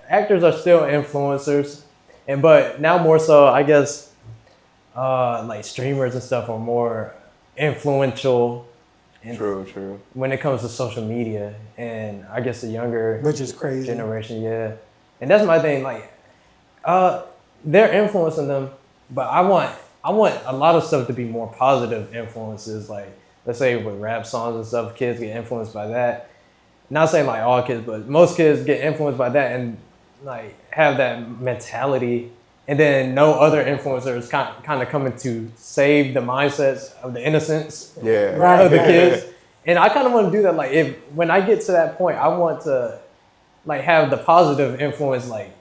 actors are still influencers, but now more so, I guess, like streamers and stuff are more influential. True. When it comes to social media, and I guess the younger, which is crazy generation, yeah. And that's my thing. Like, they're influencing them, but I want a lot of stuff to be more positive influences. Like, let's say with rap songs and stuff, kids get influenced by that. Not saying like all kids, but most kids get influenced by that and like have that mentality. And then no other influencers kind of coming to save the mindsets of the innocence of the kids. And I kind of want to do that. Like, when I get to that point, I want to like have the positive influence. Like,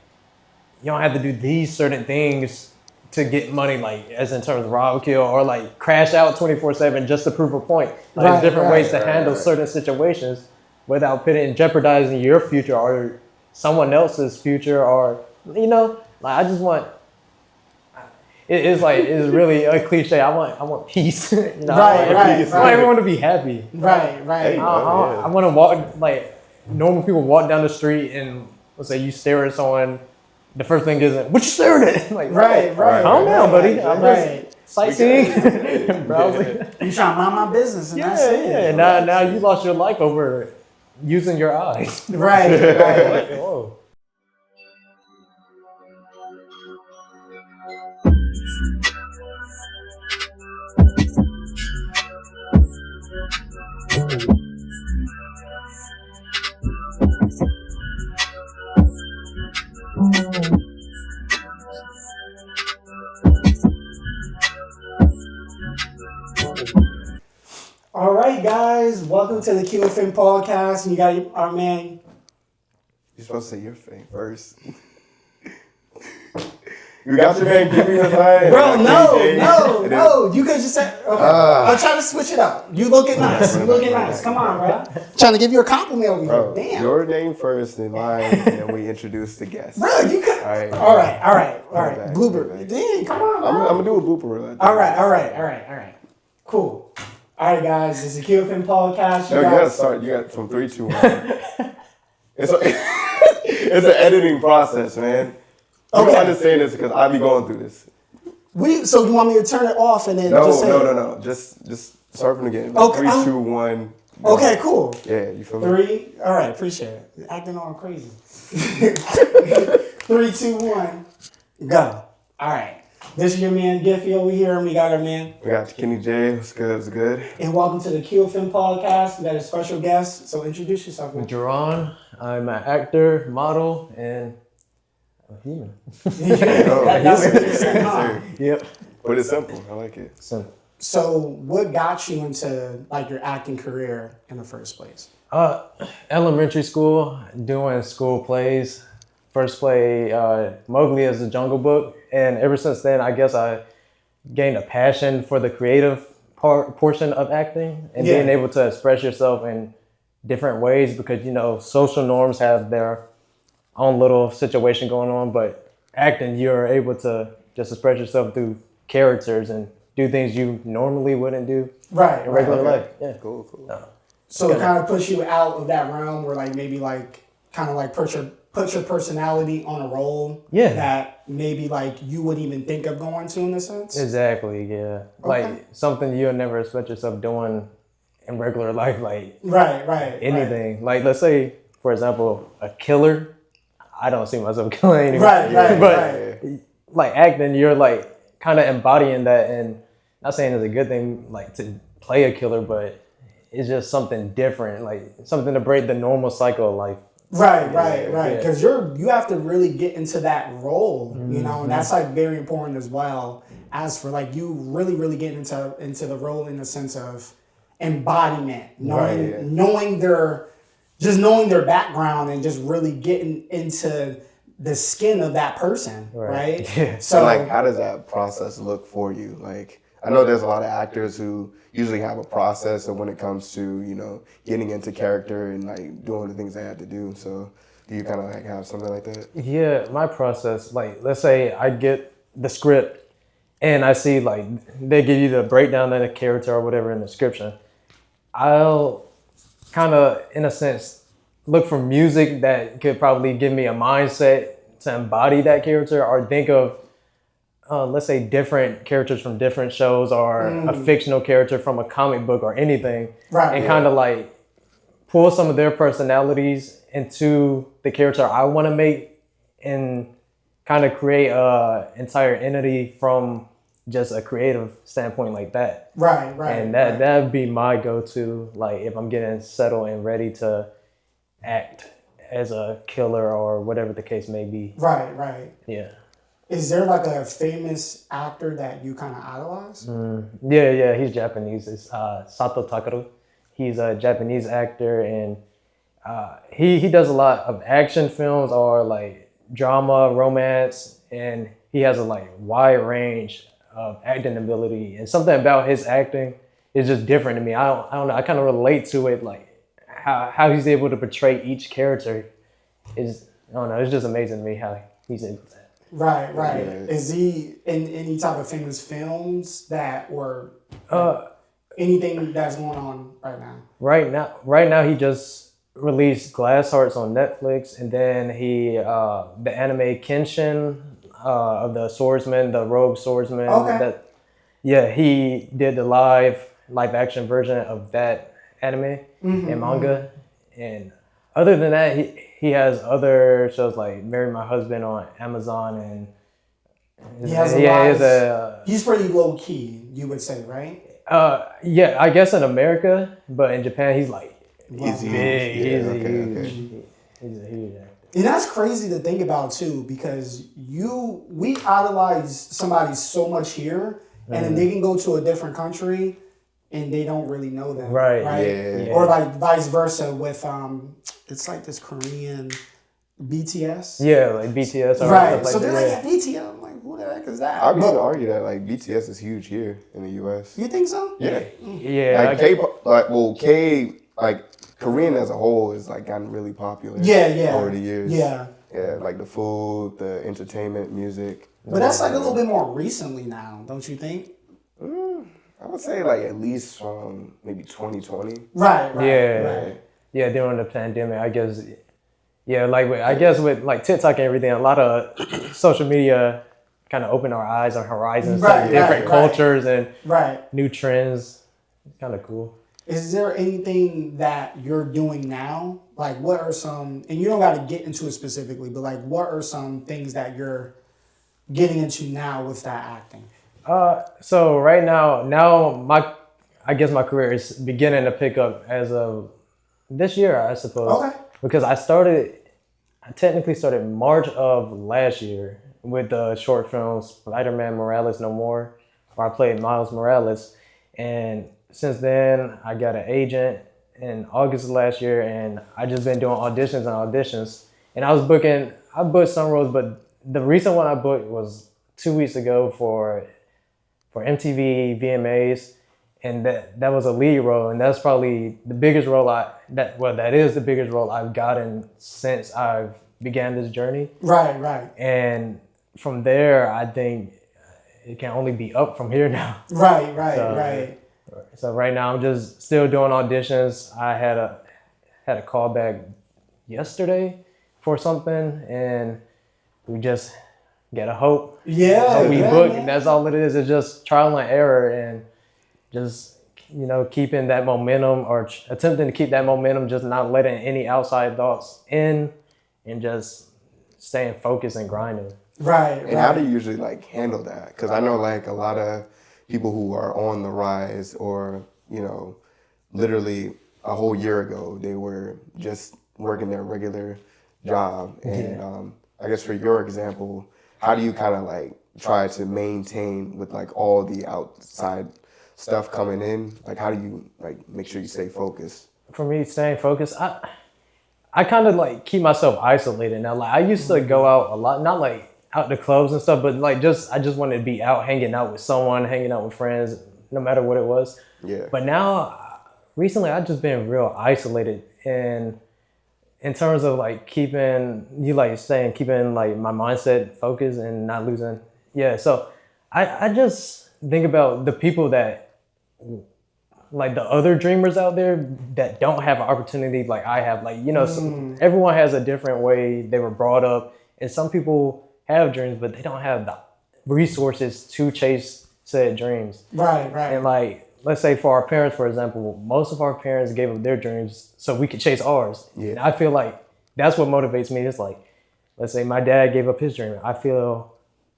you don't have to do these certain things to get money, like as in terms of rob, kill, or like crash out 24/7 just to prove a point. Like, there's different ways to handle certain situations without jeopardizing your future or someone else's future, or like, I just want. It's really a cliche. I want peace. Right. I want everyone to be happy. Right. I want to walk, like normal people walk down the street and let's say you stare at someone. The first thing isn't what you staring at. Like, right. Calm down, buddy. I'm just sightseeing, browsing. You trying to mind my business, and that's it. Yeah. Now you lost your life over using your eyes. Right. Like, whoa. All right, guys, welcome to the QFM Podcast. And you got our man. You're supposed to say your thing first. You got your man giving us line. Bro, no. You could just say, okay. I'm trying to switch it up. You looking nice. Come on, bro. Trying to give you a compliment over here. Damn. Your name first, then mine, and then we introduce the guest. Bro, you could. All right. Blooper. Damn, come on, bro. I'm going to do a blooper. All right. Cool. All right, guys, this is the QFM Podcast. You got to start. You got from 3, 2, 1. It's an editing process, man. You don't understand this because I be going through this. So you want me to turn it off and then just say No. Just start from the beginning. Like 3, 2, 1. Go. Okay, cool. Yeah, you feel me? 3. All right, appreciate it. You're acting all crazy. 3, 2, 1. Go. All right. This is your man Giffy over here, and we got our man. We got Kenny J. What's good? And welcome to the QFM Podcast. We got a special guest, so introduce yourself, man. Jeuron. I'm an actor, model, and a human. That's what you're saying. Yep. But it's simple. I like it. Simple. So, what got you into like your acting career in the first place? Elementary school, doing school plays. First play, Mowgli as the Jungle Book, and ever since then, I guess I gained a passion for the creative portion of acting and being able to express yourself in different ways because, social norms have their own little situation going on, but acting, you're able to just express yourself through characters and do things you normally wouldn't do in regular life. Yeah. Cool. So it kind of puts you out of that realm where like maybe like kind of like put your personality on a role that maybe like you wouldn't even think of going to in a sense? Exactly, yeah. Okay. Like something you'll never expect yourself doing in regular life, like anything. Like let's say, for example, a killer. I don't see myself killing anyone. But like acting, you're like kind of embodying that, and not saying it's a good thing like to play a killer, but it's just something different, like something to break the normal cycle of life. Right. Because you have to really get into that role, and that's like very important as well. As for like you really get into the role in the sense of embodiment, knowing their background and just really getting into the skin of that person, right? Yeah. So like, how does that process look for you? Like, I know there's a lot of actors who usually have a process of when it comes to, getting into character and like doing the things they have to do. So do you kind of like have something like that? Yeah, my process, like let's say I get the script and I see like they give you the breakdown of the character or whatever in the description. I'll kind of, in a sense, look for music that could probably give me a mindset to embody that character, or think of let's say different characters from different shows, or a fictional character from a comic book or anything, Right. and kind of like pull some of their personalities into the character I want to make, and kind of create a entire entity from just a creative standpoint like that. Right. And that'd be my go-to, like if I'm getting settled and ready to act as a killer or whatever the case may be. Right. Yeah. Is there like a famous actor that you kind of idolize? Yeah, he's Japanese. It's Sato Takaru. He's a Japanese actor, and he does a lot of action films or like drama, romance, and he has a like wide range of acting ability. And something about his acting is just different to me. I don't know. I kind of relate to it, like how he's able to portray each character is, I don't know. It's just amazing to me how he's able to. Right. Yeah. Is he in any type of famous films that or anything that's going on right now? Right now, he just released Glass Hearts on Netflix, and then he the anime Kenshin of the swordsman, the rogue swordsman. Okay. He did the live action version of that anime and manga. And other than that, he has other shows like Marry My Husband on Amazon, and he's pretty low key, you would say, right? I guess in America, but in Japan he's like He's big. huge. He's a huge actor. And that's crazy to think about too, because we idolize somebody so much here, and then they can go to a different country and they don't really know them. Right. Yeah. Or like vice versa with it's like this Korean BTS. Yeah, like BTS. Or Right. stuff So like they're that. like, BTS. I'm like, who the heck is that? I'm going to argue that like BTS is huge here in the U.S. You think so? Yeah. Yeah. Like K-pop, like Korean as a whole is like gotten really popular. Yeah. Over the years. Yeah. Yeah, like the food, the entertainment, music. But that's like a little bit more recently now, don't you think? I would say like at least from maybe 2020. Right. Yeah, during the pandemic, I guess. Yeah, I guess with like TikTok and everything, a lot of social media kind of opened our eyes on horizons to different cultures and new trends. It's kind of cool. Is there anything that you're doing now? Like, what are some, and you don't got to get into it specifically, but like, what are some things that you're getting into now with that acting? So right now I guess my career is beginning to pick up as of this year, I suppose. Okay. Because I technically started March of last year with the short film Spider-Man Morales No More, where I played Miles Morales. And since then, I got an agent in August of last year, and I just been doing auditions. And I booked some roles, but the recent one I booked was 2 weeks ago for MTV VMAs, and that was a lead role, and that's probably the biggest role that is the biggest role I've gotten since I've began this journey. Right. And from there, I think it can only be up from here now. Right. So right now I'm just still doing auditions. I had a call back yesterday for something, and we just gotta hope. Yeah. We booked, and that's all it is. It's just trial and error, and just keeping that momentum, or attempting to keep that momentum, just not letting any outside thoughts in, and just staying focused and grinding. Right. And how do you usually like handle that? Because I know like a lot of people who are on the rise, or literally a whole year ago they were just working their regular job, and I guess for your example, how do you kind of like try to maintain with like all the outside stuff coming in? Like how do you like make sure you stay focused? For me, staying focused, I kind of like keep myself isolated now. Like I used to go out a lot, not like out to clubs and stuff, but like I just wanted to be out, hanging out with someone, hanging out with friends, no matter what it was. Yeah. But now, recently, I've just been real isolated, and in terms of like keeping like my mindset focused and not losing. Yeah. So I just think about the people that like the other dreamers out there that don't have an opportunity like I have. Like, you know, everyone has a different way they were brought up, and some people have dreams, but they don't have the resources to chase said dreams. Right. And like, let's say for our parents, for example, most of our parents gave up their dreams so we could chase ours. Yeah. And I feel like that's what motivates me. It's like, let's say my dad gave up his dream. I feel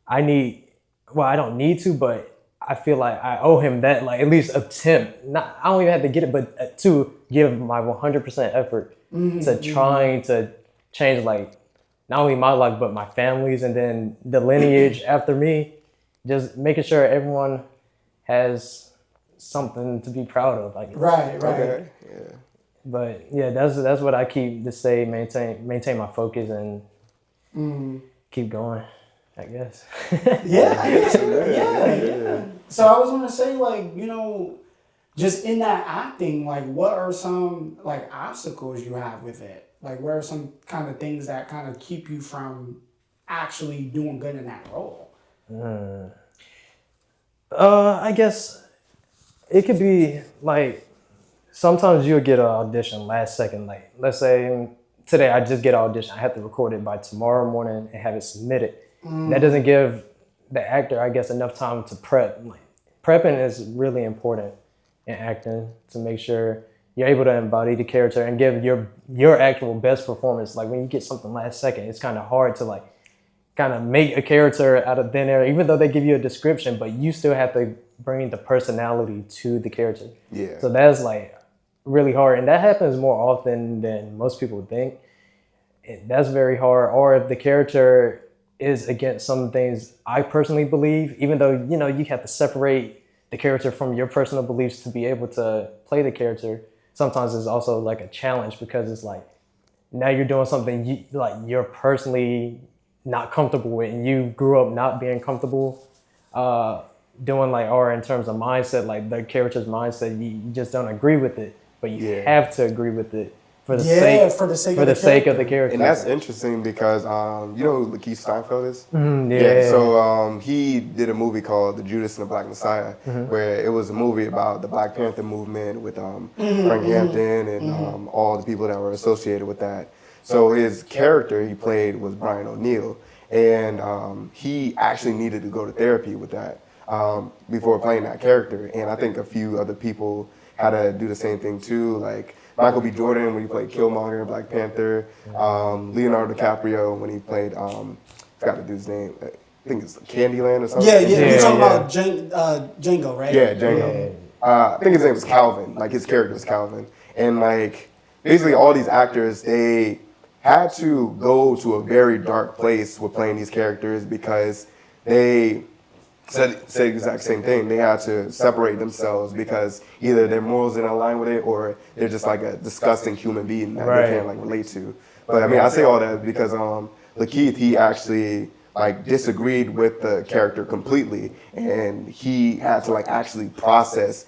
I don't need to, but I feel like I owe him that, like at least attempt. Not, I don't even have to get it, but to give my 100% effort to trying to change, like not only my life but my family's, and then the lineage after me. Just making sure everyone has something to be proud of. Like Right. Okay. Yeah. But yeah, that's what I keep to say. Maintain my focus and keep going, I guess. Yeah. So I was gonna say, like, you know, just in that acting, like, what are some like obstacles you have with it? Like, what are some kind of things that kind of keep you from actually doing good in that role? I guess it could be like sometimes you'll get an audition last second. Like let's say today I just get an audition. I have to record it by tomorrow morning and have it submitted. That doesn't give the actor, I guess, enough time to prep. Like prepping is really important in acting to make sure you're able to embody the character and give your actual best performance. Like when you get something last second, it's kind of hard to like kind of make a character out of thin air, even though they give you a description, but you still have to bring the personality to the character. Yeah. So that's like really hard. And that happens more often than most people think. That's very hard. Or if the character is against some things I personally believe, even though, you know, you have to separate the character from your personal beliefs to be able to play the character. Sometimes it's also like a challenge because it's like, now you're doing something you're personally not comfortable with, and you grew up not being comfortable doing, like, or in terms of mindset, like the character's mindset, you just don't agree with it, but you have to agree with it for the sake of the character. And that's interesting because you know who Lakeith Steinfeld is? Yeah. So he did a movie called The Judas and the Black Messiah, where it was a movie about the Black Panther movement with Frank Hampton and all the people that were associated with that. So his character he played was Brian O'Neill, and he actually needed to go to therapy with that before playing that character. And I think a few other people had to do the same thing too, like Michael B. Jordan when he played Killmonger in Black Panther, Leonardo DiCaprio when he played, I forgot the dude's name, I think it's Candyland or something. Yeah. You're talking about Django, right? Yeah, Django. I think his name was Calvin, like his character was Calvin. And like basically all these actors, they had to go to a very dark place with playing these characters because they said the exact same thing. They had to separate themselves because either their morals didn't align with it or they're just like a disgusting human being that they can't like relate to. But I mean, I say all that because Lakeith, he actually like disagreed with the character completely, and he had to like actually process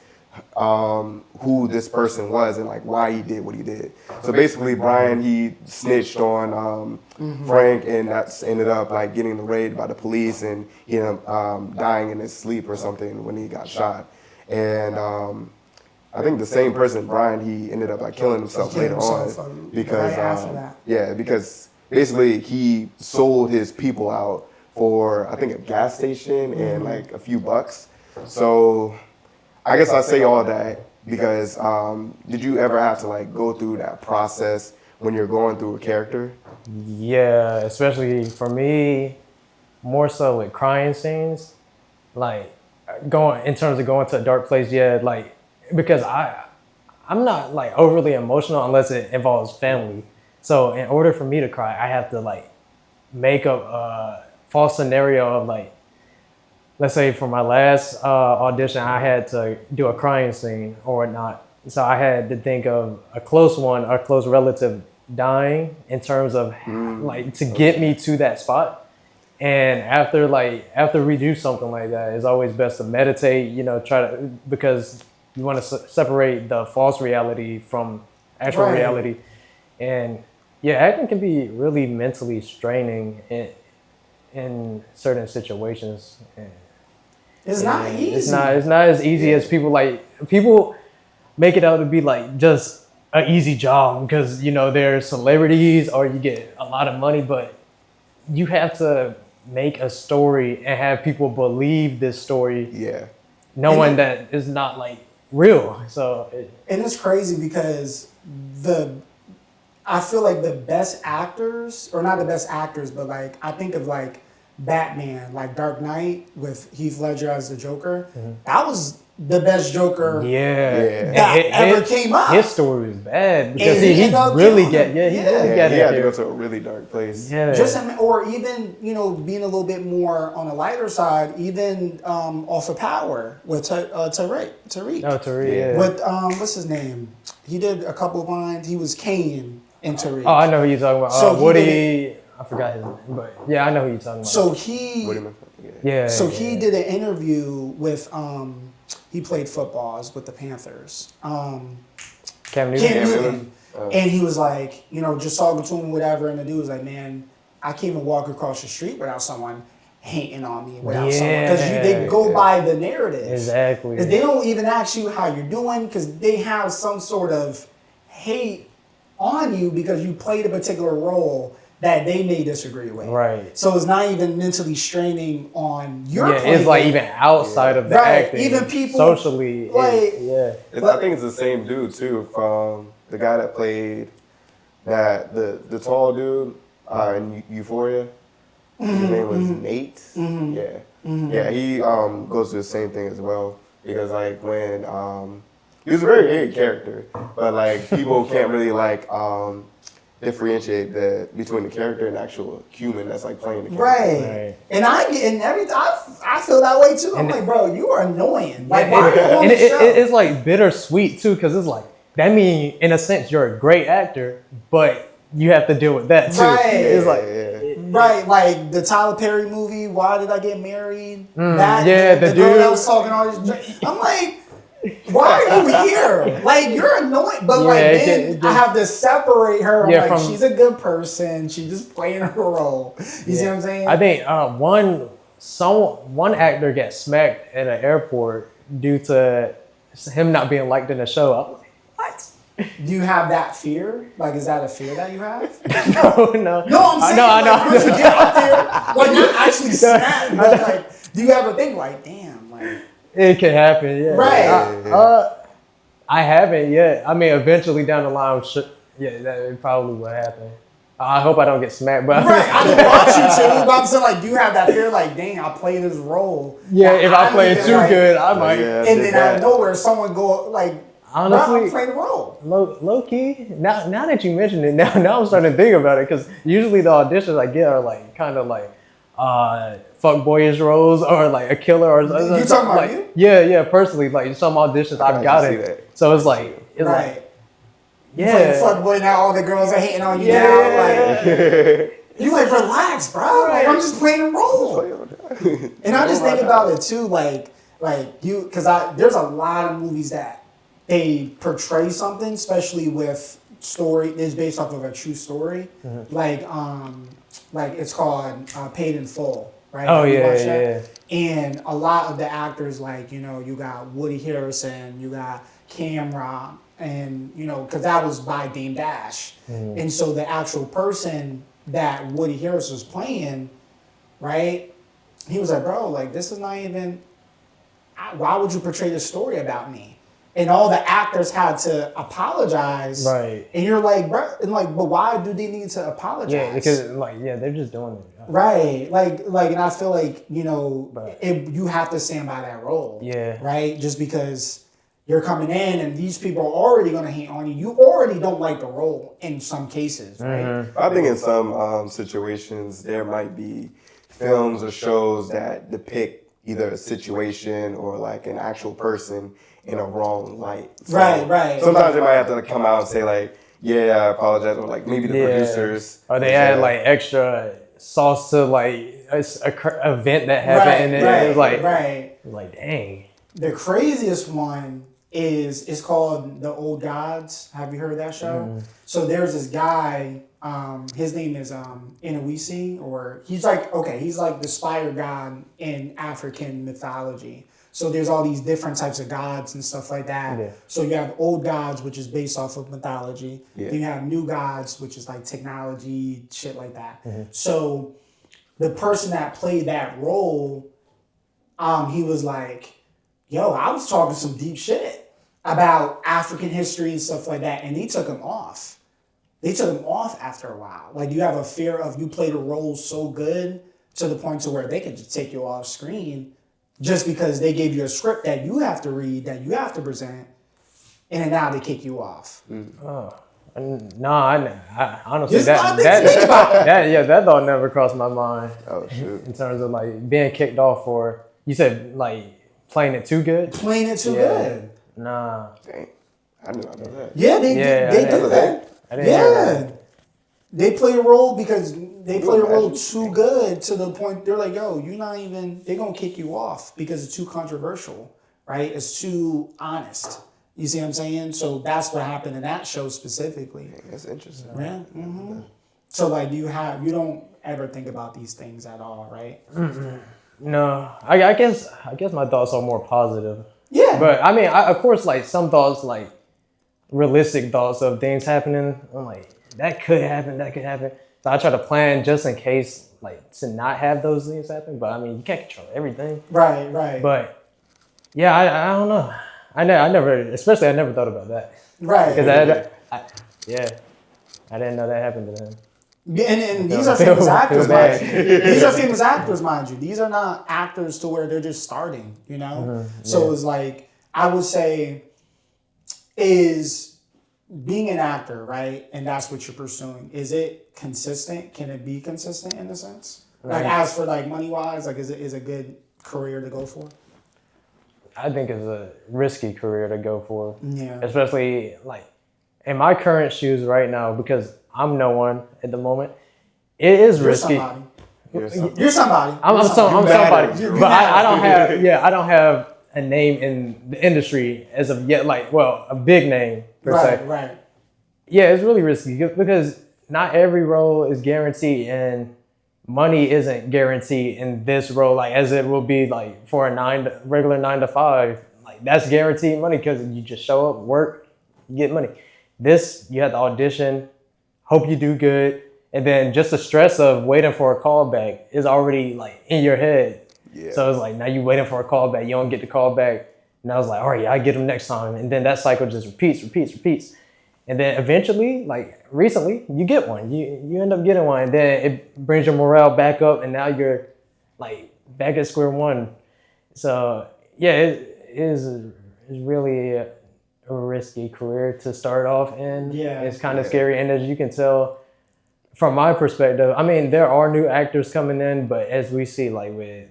who this person was and like why he did what he did. So basically Brian, he snitched on Frank, and that's ended up like getting raided by the police, and he ended up dying in his sleep or something when he got shot. And I think the same person, Brian, he ended up like killing himself later on because right after that. because basically he sold his people out for I think a gas station and like a few bucks. So I guess I say all that because did you ever have to like go through that process when you're going through a character? Yeah, especially for me, more so with crying scenes, like going to a dark place. Yeah, like because I'm not like overly emotional unless it involves family. So in order for me to cry, I have to like make up a false scenario of like, let's say for my last audition, I had to do a crying scene or whatnot. So I had to think of a close relative dying in terms of like to get me to that spot. And after we do something like that, it's always best to meditate, because you want to separate the false reality from actual reality. And yeah, acting can be really mentally straining in certain situations. It's not easy. It's not as easy as people like. People make it out to be like just an easy job because they're celebrities or you get a lot of money, but you have to make a story and have people believe this story. Yeah. Knowing that it's not like real. So and it's crazy because I feel like the best actors, or not the best actors, but like I think of like Batman, like Dark Knight with Heath Ledger as the Joker. That was the best Joker that ever came up. His story was bad because And he really got He had to go to a really dark place. Yeah. Or even, being a little bit more on the lighter side, even off of Power with Tariq. Oh, Tariq, yeah. With, what's his name? He did a couple of lines. He was Kane in Tariq. Oh, I know who you're talking about. So Woody, I forgot his name, but yeah, I know who you're talking about. So he did an interview with, he played footballs with the Panthers. Cam Newton. And he was like, just talking to him, whatever. And the dude was like, man, I can't even walk across the street without someone hating on me, without someone. Because they go by the narrative. Exactly. Because they don't even ask you how you're doing because they have some sort of hate on you because you played a particular role that they may disagree with. Right. So it's not even mentally straining on your it's like even outside of the acting. Even people socially. like I think it's the same dude too, from the guy that played the tall dude in Euphoria. His name was Nate. Yeah, he goes through the same thing as well because like when he was a very hated character, but like people can't really like differentiate between the character and the actual human that's like playing the character. Right. And I feel that way too. I'm like, bro, you are annoying. Like, why are you on the show? It's like bittersweet too, because it's like that means in a sense you're a great actor, but you have to deal with that too. Right. It's like right, like the Tyler Perry movie, Why Did I Get Married? The girl dude that was talking all this. I'm like, why are you here? Like, you're annoying. But I have to separate her. I'm like, she's a good person. She's just playing her role. You see what I'm saying? I think one actor got smacked at an airport due to him not being liked in the show. I was like, what? Do you have that fear? Like, is that a fear that you have? No. No, I'm saying, I know. Once you get up there, like, you're actually smacked. But, like, do you ever think, like, damn, like... It can happen, yeah. Right. I haven't yet. I mean, eventually down the line, that probably will happen. I hope I don't get smacked, but I didn't want you to. But I'm saying, like, do you have that fear? Like, dang, I play this role. Yeah, if I play it too good, I might. And then out of nowhere, someone go like, honestly, I'm playing the role. Low key. Now that you mentioned it, now I'm starting to think about it because usually the auditions I get are like kind of like fuckboyish roles or like a killer or something. You talking about like, you? Yeah. Personally, like some auditions I've gotten. So it's like, yeah. You fuckboy now, all the girls are hating on you now. Like, you like relax, bro. Like, I'm just playing a role. And I just think about it too, like you, because there's a lot of movies that they portray something, especially with story is based off of a true story. Like it's called Paid in Full, right? Oh yeah. And a lot of the actors, like, you got Woody Harrelson, you got Cameron, and because that was by Dame Dash. And so the actual person that Woody Harrelson was playing, right? He was like, bro, like, this is not even, why would you portray this story about me? And all the actors had to apologize. Right. And you're like, bro, and like, but why do they need to apologize? Yeah, because they're just doing it. Right. Like, and I feel like, you have to stand by that role. Yeah. Right? Just because you're coming in and these people are already going to hate on you. You already don't like the role in some cases, right? Mm-hmm. I think in some situations there might be films or shows that depict either a situation or like an actual person in a wrong light. So right. Sometimes they might have to come out and say like, yeah, I apologize, or like maybe the producers. Or they add like extra sauce to like a event that happened, and it was like, dang. The craziest one is called The Old Gods. Have you heard of that show? So there's this guy, his name is Inuisi, or he's like the spider god in African mythology. So there's all these different types of gods and stuff like that. Yeah. So you have old gods, which is based off of mythology. Yeah. Then you have new gods, which is like technology, shit like that. Mm-hmm. So the person that played that role, he was like, yo, I was talking some deep shit about African history and stuff like that. And they took him off. They took him off after a while. Like, you have a fear of, you played a role so good to the point to where they could just take you off screen just because they gave you a script that you have to read, that you have to present, and now they kick you off. Oh. No, I honestly, Just not that think about it. that thought never crossed my mind. Oh shoot. In terms of like being kicked off for, you said like playing it too good? Playing it too Yeah. good. Nah. Dang. I did not know that. Yeah, they Yeah, did I that. I didn't hear Yeah. that. They play a role because they play a role imagine? too good to the point they're like, yo, you're not even, they're going to kick you off because it's too controversial, right? It's too honest. You see what I'm saying? So that's what happened in that show specifically. That's interesting. Yeah. So like you don't ever think about these things at all, right? No. I guess my thoughts are more positive. Yeah. But I mean, of course, like some thoughts, like realistic thoughts of things happening, I'm like, that could happen. So I try to plan just in case, like, to not have those things happen. But I mean, you can't control everything. Right. But yeah, I don't know. I never thought about that. Right. Because I didn't know that happened to them. Yeah, and these No, are famous feel actors, bad. mind you. These are famous actors, mind you. These are not actors to where they're just starting, you know? So it's like, I would say, is being an actor, right? And that's what you're pursuing. Is it consistent? Can it be consistent in a sense? Like, as for like money-wise, like, is it a good career to go for? I think it's a risky career to go for. Yeah. Especially like in my current shoes right now, because I'm no one at the moment. It is You're risky. somebody. You're something. You're somebody. I'm somebody, You but I matter. don't have a name in the industry as of yet. Like, well, a big name per se. Right. Yeah, it's really risky because not every role is guaranteed, and money isn't guaranteed in this role, like as it will be like for a regular 9 to 5. Like that's guaranteed money because you just show up, work, you get money. This, you have to audition, hope you do good, and then just the stress of waiting for a call back is already like in your head. Yeah. So it's like now you waiting for a call back, you don't get the call back, and I was like, all right, yeah, I get them next time, and then that cycle just repeats. And then eventually, like recently, you get one. You end up getting one, and then it brings your morale back up, and now you're like back at square one. So yeah, it is really a risky career to start off in. Yeah. It's kind of scary, and as you can tell from my perspective, I mean, there are new actors coming in, but as we see, like with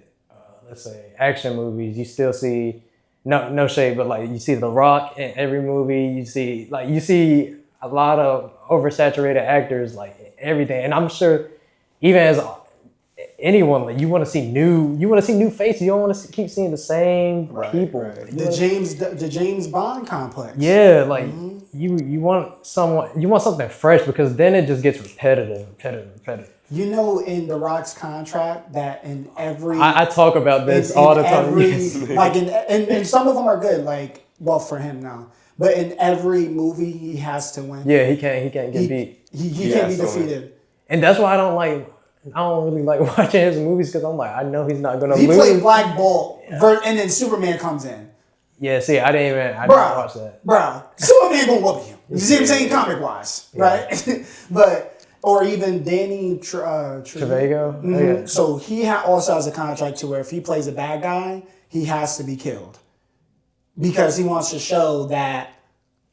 let's say action movies, you still see. No shade, but like you see The Rock in every movie. You see a lot of oversaturated actors, like everything. And I'm sure, even as anyone, like you want to see new faces. You don't want to keep seeing the same people. Right. The James Bond complex. Yeah, like you want something fresh because then it just gets repetitive. You know, in The Rock's contract, that in every I talk about this all the time. every, Yes. like and some of them are good, like, well, for him now. But in every movie, he has to win. Yeah, he can't get beat. He can't be has to win. defeated. And that's why I don't really like watching his movies because I'm like, I know he's not gonna He lose. played Black Bolt, and then Superman comes in. Yeah, see, I didn't Bruh. watch that. Bruh, Superman gonna whoop him. You see what I'm saying, comic wise, right? But or even Danny Trevago. Mhm. Oh, yeah. So he also has a contract to where if he plays a bad guy, he has to be killed because he wants to show that,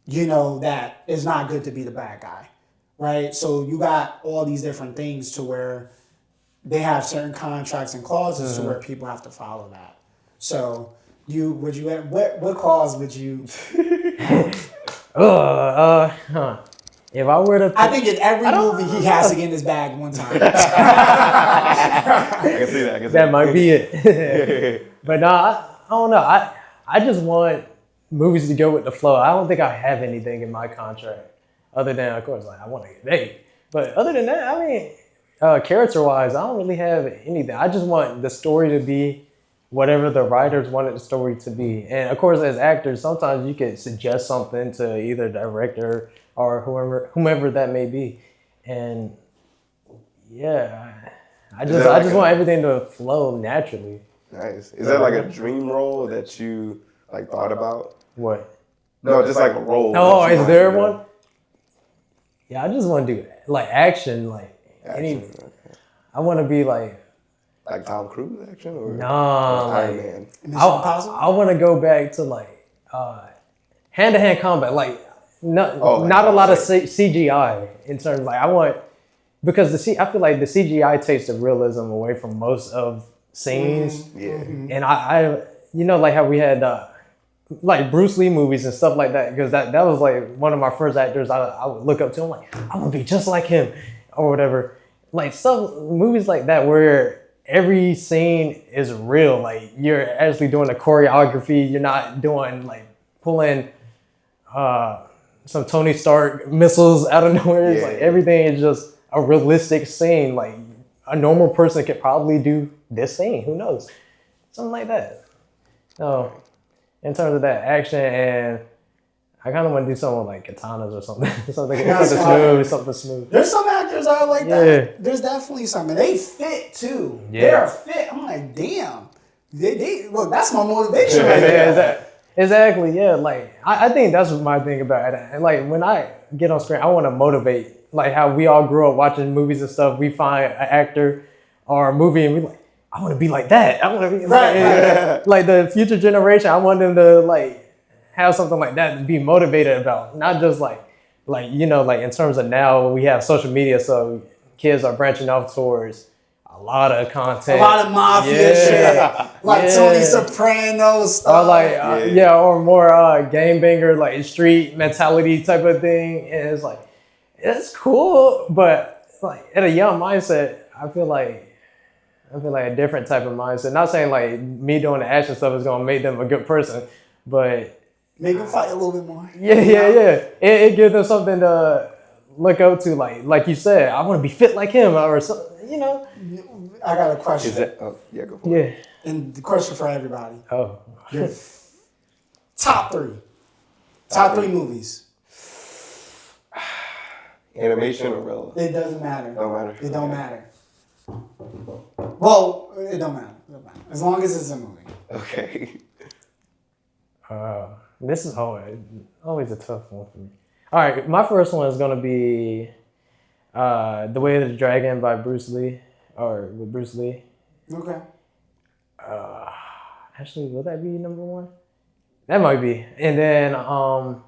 you know, that it's not good to be the bad guy, right? So you got all these different things to where they have certain contracts and clauses to where people have to follow that. So what clause would you? If I were to, I think in every movie he has to get in his bag one time. I can see that. that might be it. But no, I don't know. I just want movies to go with the flow. I don't think I have anything in my contract other than, of course, like I want to get paid. But other than that, I mean, character-wise, I don't really have anything. I just want the story to be whatever the writers wanted the story to be. And of course, as actors, sometimes you could suggest something to either director or whomever that may be. And yeah, I just want everything to flow naturally. Nice. Is that like a dream role that you like thought about? What? No, just like a role. Oh, is there one? Yeah, I just want to do like action, like any. Okay. I want to be like Tom Cruise action or nah, Iron like Man. I want to go back to like hand-to-hand combat, like not a lot of CGI in terms of, like I want, because I feel like the CGI takes the realism away from most of scenes. Yeah. And I like how we had like Bruce Lee movies and stuff like that, because that was like one of my first actors I would look up to. I'm like, I want to be just like him or whatever. Like movies like that where every scene is real. Like you're actually doing a choreography. You're not doing like pulling some Tony Stark missiles out of nowhere. It's like everything is just a realistic scene. Like a normal person could probably do this scene. Who knows? Something like that. So in terms of that action, and I kind of want to do something like katanas or something. something smooth. There's some actors that are like that. There's definitely some. And they fit too. Yeah. They're fit. I'm like, damn. They look, that's my motivation right there. Exactly, yeah. Like, I think that's my thing about it. And like, when I get on screen, I want to motivate. Like how we all grew up watching movies and stuff. We find an actor or a movie and we like, I want to be like that. I want to be like the future generation. I want them to like have something like that to be motivated about. Not just like in terms of now we have social media, so kids are branching off towards a lot of content. A lot of mafia shit. Like Tony Soprano stuff. Or like, or more game banger, like street mentality type of thing. And it's like, it's cool, but like at a young mindset, I feel like a different type of mindset. Not saying like me doing the action stuff is gonna make them a good person, but make them fight a little bit more. Yeah. It gives them something to look up to. Like you said, I want to be fit like him or something. You know. I got a question. Is that? Oh, yeah, go for it. And the question for everybody. Oh. Your top three movies. Animation or real? It doesn't matter. It don't matter. Well, it don't matter. As long as it's a movie. Okay. This is always a tough one for me. All right, my first one is gonna be The Way of the Dragon by Bruce Lee, or with Bruce Lee. Okay. Actually, will that be number one? That might be. And then I'm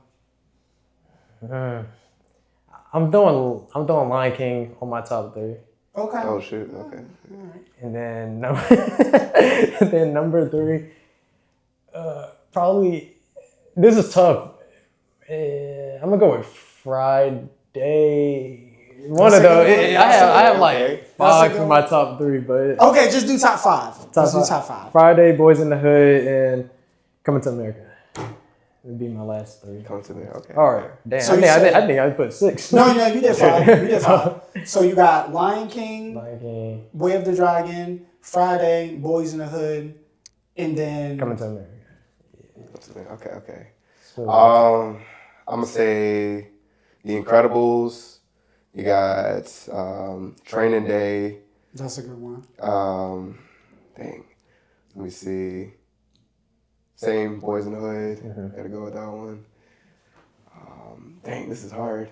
throwing Lion King on my top three. Okay. Oh shit. Okay. All right. And then number three, probably. This is tough. I'm gonna go with Friday. One of those. I have like five for my top three, but okay, just do top five. Do top five. Friday, Boys in the Hood, and Coming to America. It'd be my last three. Coming to America. Okay. All right. Damn. So I think I put six. No, you did five. You did five. So you got Lion King, Way of the Dragon, Friday, Boys in the Hood, and then Coming to America. Okay. I'm gonna say The Incredibles. You got Training Day. That's a good one. Let me see. Same Boys in the Hood. Gotta go with that one. This is hard.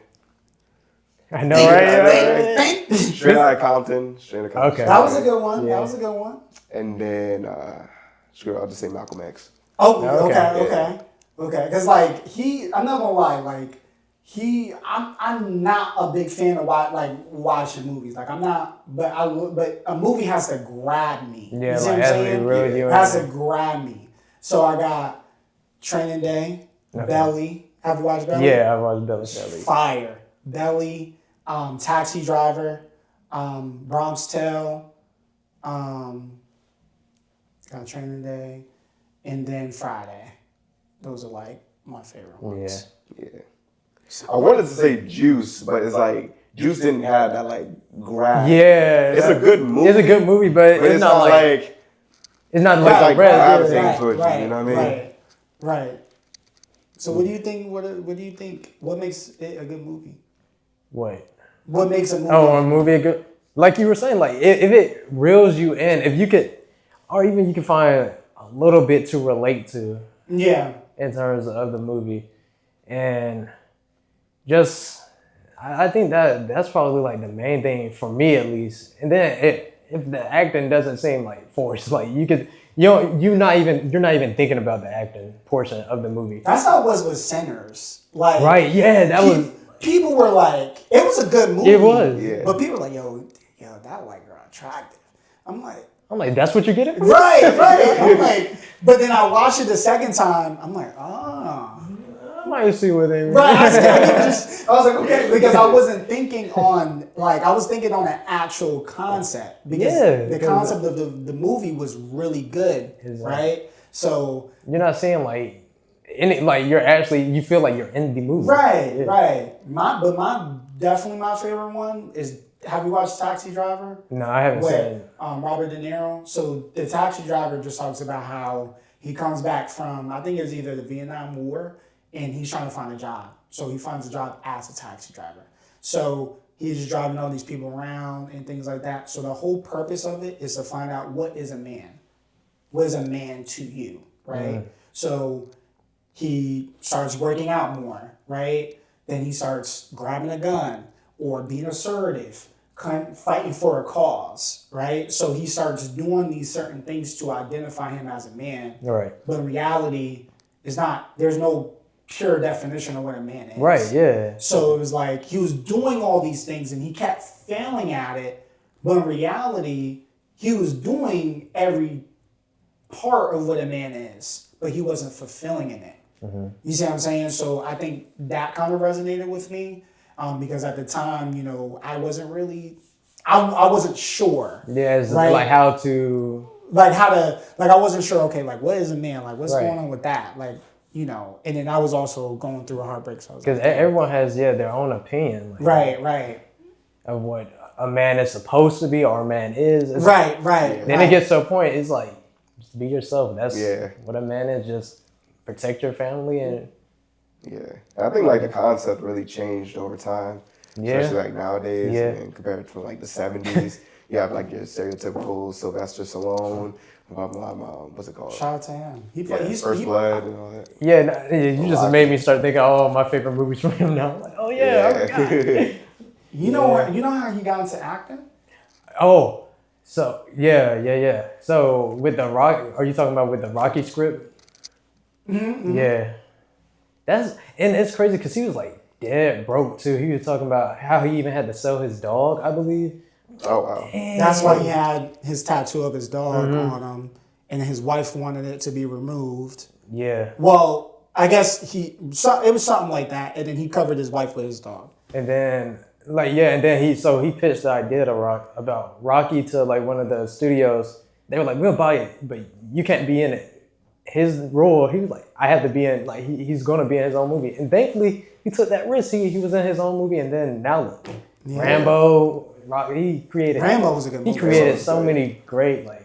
I know, right? Straight Outta Compton. Okay. That was a good one. Yeah. That was a good one. And then, I'll just say Malcolm X. Oh, okay. Because like I'm not gonna lie, like I'm not a big fan of watching movies. Like I'm not, but a movie has to grab me. Yeah, you see like what I'm saying? it has to grab me. So I got Training Day, Belly. Have you watched Belly? Yeah, I've watched Belly. Fire. Belly, Taxi Driver, Bronx Tale, got Training Day, and then Friday. Those are like my favorite ones. Yeah. I wanted to say Juice, but it's like Juice didn't have that like grab. Yeah. It's a good movie. It's a good movie, but it's not like It's not It's like like Brad. gravitating towards you. You know what I mean? Right. So what do you think? What do you think? What makes it a good movie? What makes a movie? Oh, a movie a good. Like you were saying, like if it reels you in, if you could, or even you can find a little bit to relate to. Yeah. In terms of the movie, and just I think that's probably like the main thing for me at least. And then if the acting doesn't seem like forced, like you're not even thinking about the acting portion of the movie. That's how it was with Sinners. Like right, yeah, that was. People were like, it was a good movie. It was, yeah. But people were like, yo, that white girl attractive. I'm like, that's what you're getting? Right. I'm like, but then I watched it the second time. I'm like, I might see what they mean. Right. I was like, okay, because I wasn't thinking on I was thinking on an actual concept because the concept of the movie was really good, right? So you're not saying like you feel like you're in the movie, right. Definitely my favorite one is. Have you watched Taxi Driver? No, I haven't seen Robert De Niro. So the Taxi Driver just talks about how he comes back from, I think it was either the Vietnam War, and he's trying to find a job. So he finds a job as a taxi driver. So he's just driving all these people around and things like that. So the whole purpose of it is to find out what is a man. What is a man to you, right? So he starts working out more, right? Then he starts grabbing a gun or being assertive, fighting for a cause, right? So he starts doing these certain things to identify him as a man. Right. But in reality, there's no pure definition of what a man is. Right, yeah. So it was like he was doing all these things and he kept failing at it, but in reality, he was doing every part of what a man is, but he wasn't fulfilling in it. Mm-hmm. You see what I'm saying? So I think that kind of resonated with me. Because at the time, I wasn't really, I wasn't sure. Yeah, it's right? like how to. I wasn't sure, okay, like what is a man? Like what's going on with that? Like, and then I was also going through a heartbreak. So because everyone has, their own opinion. Like, right. Of what a man is supposed to be or a man is. Right. Then it gets to a point, it's like, just be yourself. That's what a man is, just protect your family and. Yeah, I think like the concept really changed over time, especially like nowadays, and compared to like the 70s. You have like your stereotypical Sylvester Stallone, what's it called? Shout out to him. He's First Blood and all that. Yeah, you just made me start thinking, my favorite movies from him now. I'm like, oh yeah, I forgot. You know how he got into acting? Oh, so yeah. So with the are you talking about with the Rocky script? Mm-hmm. Yeah. And it's crazy because he was like dead broke too. He was talking about how he even had to sell his dog, I believe. Oh wow! Dang. That's why he had his tattoo of his dog on him, and his wife wanted it to be removed. Yeah. Well, I guess it was something like that, and then he covered his wife with his dog. And then he pitched the idea about Rocky to like one of the studios. They were like, we'll buy it, but you can't be in it. His role, he was like, I have to be in, like, he's going to be in his own movie. And thankfully, he took that risk. He was in his own movie. And then now look, Rambo, Rambo was a good movie. He created so many great, like,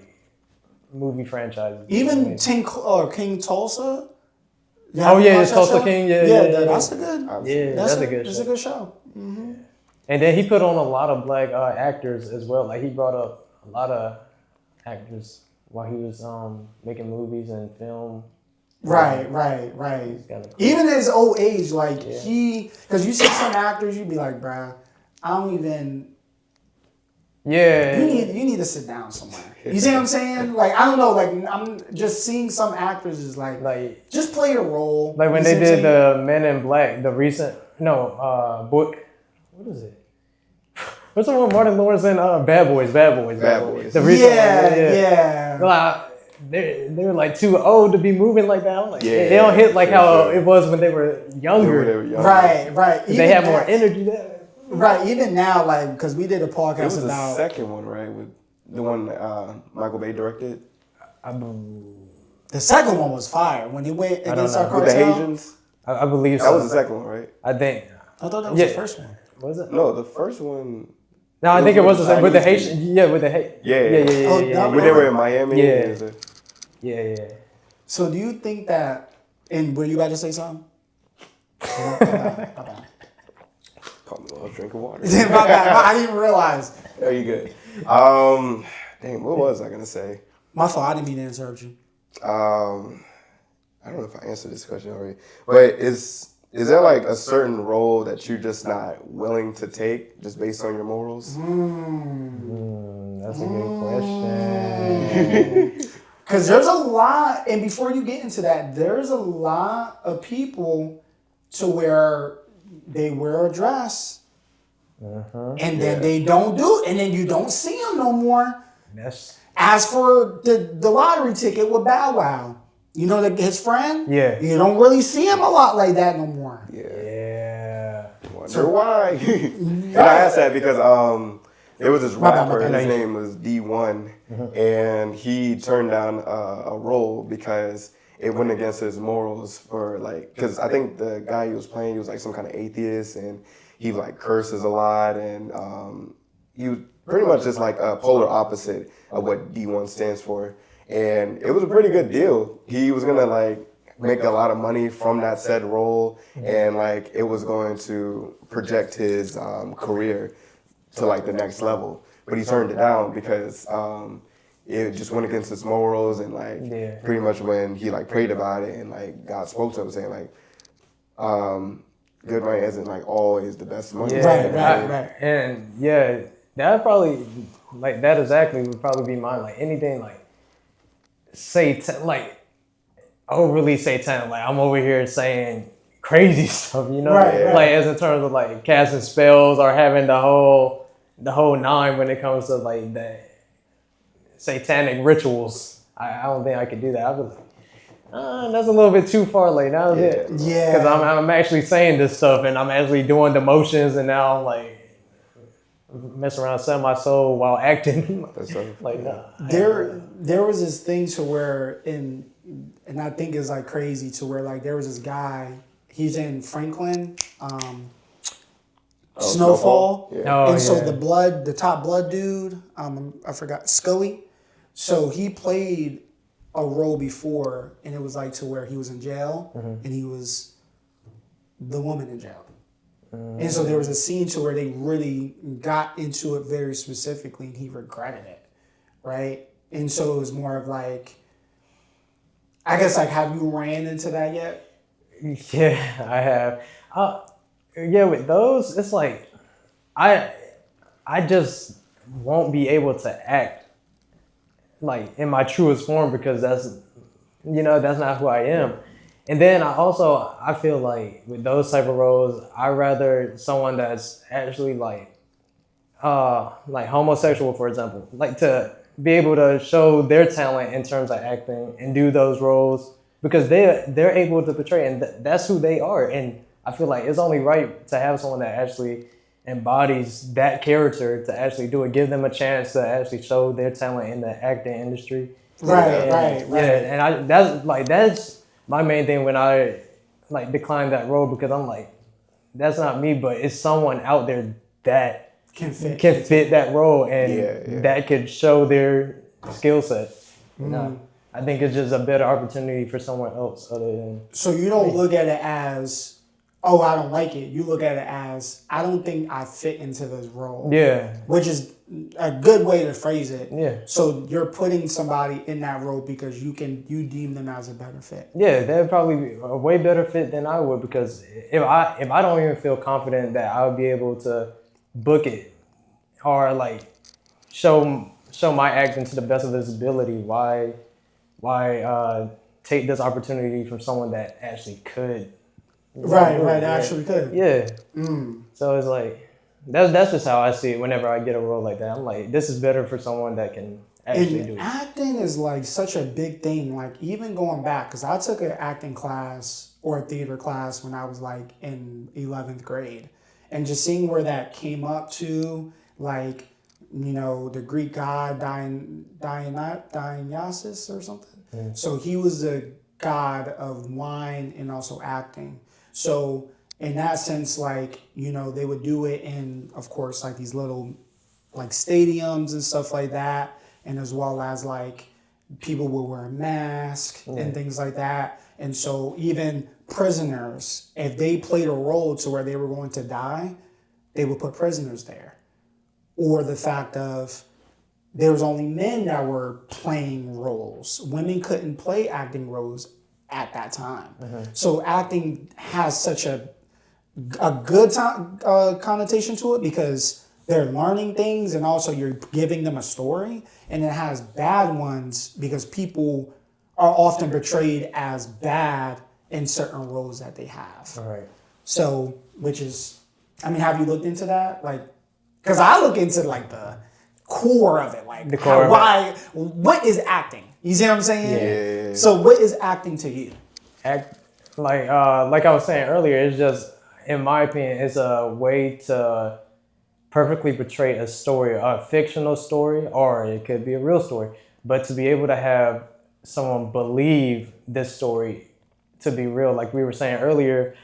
movie franchises. Even King Tulsa. Tulsa King. That's a good. That's a good show. It's a good show. Mm-hmm. And then he put on a lot of black actors as well. Like, he brought up a lot of actors while he was making movies and film. Right. Even at his old age, like because you see some actors, you'd be like, bruh, I don't even. Yeah. You need to sit down somewhere. You see what I'm saying? Like, I don't know, like, I'm just seeing some actors is like just play your role. Like when they did the Men in Black, the recent, book, what is it? What's the one Martin Lawrence and Bad Boys. The recent yeah. Like, they were like too old to be moving like that. I'm like, they don't hit like how it was when they were younger. Right. They had more energy there. Right. Even now, like, because we did a podcast it was about the second one, right? With the one Michael Bay directed. The second one was fire when he went against our cartel. With the Haitians. I believe so. That was the second one, right? I think. I thought that was the first one. Was it? No, the first one. No, I think it was with the Haitian. Yeah, with the Haitian. Yeah. When they were in Miami. Yeah. Yeah. So do you think that, and were you about to say something? My bad. Call me a little drink of water. My bad. I didn't even realize. No, you good. Dang, what was I gonna say? My fault. I didn't mean to interrupt you. I don't know if I answered this question already, but is there like a certain role that you're just not willing to take just based on your morals? That's a good question. Because there's a lot, and before you get into that, there's a lot of people to where they wear a dress, and then they don't do it, and then you don't see them no more. As for the lottery ticket with Bow Wow, you know his friend? Yeah. You don't really see him a lot like that no more. Yeah. Wonder why. And I asked that because there was this rapper, his name was D1, and he turned down a role because it went against his morals for like, because I think the guy he was playing, he was like some kind of atheist, and he like curses a lot, and he was pretty much just like a polar opposite of what D1 stands for. And it was a pretty good deal. He was gonna like make a lot of money from that said role, and like it was going to project his career to like the next level. But he turned it down because it just went against his morals, and like pretty much when he like prayed about it and like God spoke to him saying like good money isn't like always the best money. Right. And yeah, that probably like that exactly would probably be mine. Like anything like like overly satanic. Like I'm over here saying crazy stuff, you know? Right. Like as in terms of like casting spells or having the whole nine when it comes to like the satanic rituals. I don't think I could do that. I was like, that's a little bit too far. Like now, Yeah. Because I'm actually saying this stuff and I'm actually doing the motions, and now I'm like messing around selling my soul while acting. Like nah. There was this thing to where and I think it's like crazy to where like there was this guy. He's in Franklin. Snowfall. Yeah. So the top blood dude, I forgot, Scully. So he played a role before, and it was like to where he was in jail, and he was the woman in jail. And so there was a scene to where they really got into it very specifically, and he regretted it, right? And so it was more of like, I guess like, have you ran into that yet? Yeah, I have. Yeah, with those, it's like I just won't be able to act like in my truest form because that's not who I am. And then I feel like with those type of roles, I rather someone that's actually like homosexual, for example, like to be able to show their talent in terms of acting and do those roles because they're able to portray, and that's who they are. And I feel like it's only right to have someone that actually embodies that character to actually do it, give them a chance to actually show their talent in the acting industry. Right. Yeah, and that's my main thing when I like decline that role, because I'm like, that's not me, but it's someone out there that can fit that role and that could show their skill set. I think it's just a better opportunity for someone else other than. So you don't look at it as, oh, I don't like it. You look at it as, I don't think I fit into this role. Yeah. Which is a good way to phrase it. Yeah. So you're putting somebody in that role because you deem them as a better fit. Yeah, they'd probably be a way better fit than I would, because if I don't even feel confident that I would be able to book it or like show my acting to the best of his ability, why take this opportunity from someone that actually could? Right, actually could. Yeah. So it's like that's just how I see it whenever I get a role like that. I'm like, this is better for someone that can actually do it. Acting is like such a big thing. Like even going back, because I took an acting class or a theater class when I was like in 11th grade, and just seeing where that came up to, like, the Greek god Dionysus or something. Yeah. So he was the god of wine and also acting. So in that sense, like, they would do it in, of course, like these little like stadiums and stuff like that. And as well as like people were wearing masks and things like that. And so even prisoners, if they played a role to where they were going to die, they would put prisoners there. Or the fact of there was only men that were playing roles. Women couldn't play acting roles at that time. So acting has such a good connotation to it because they're learning things and also you're giving them a story. And it has bad ones because people are often portrayed as bad in certain roles that they have. All right. So, which is, I mean, have you looked into that? Like, because I look into like the core of it, like the core what is acting? You see what I'm saying? Yeah. So, what is acting to you? Like I was saying earlier, it's just, in my opinion, it's a way to perfectly portray a story, a fictional story, or it could be a real story. But to be able to have someone believe this story to be real, like we were saying earlier,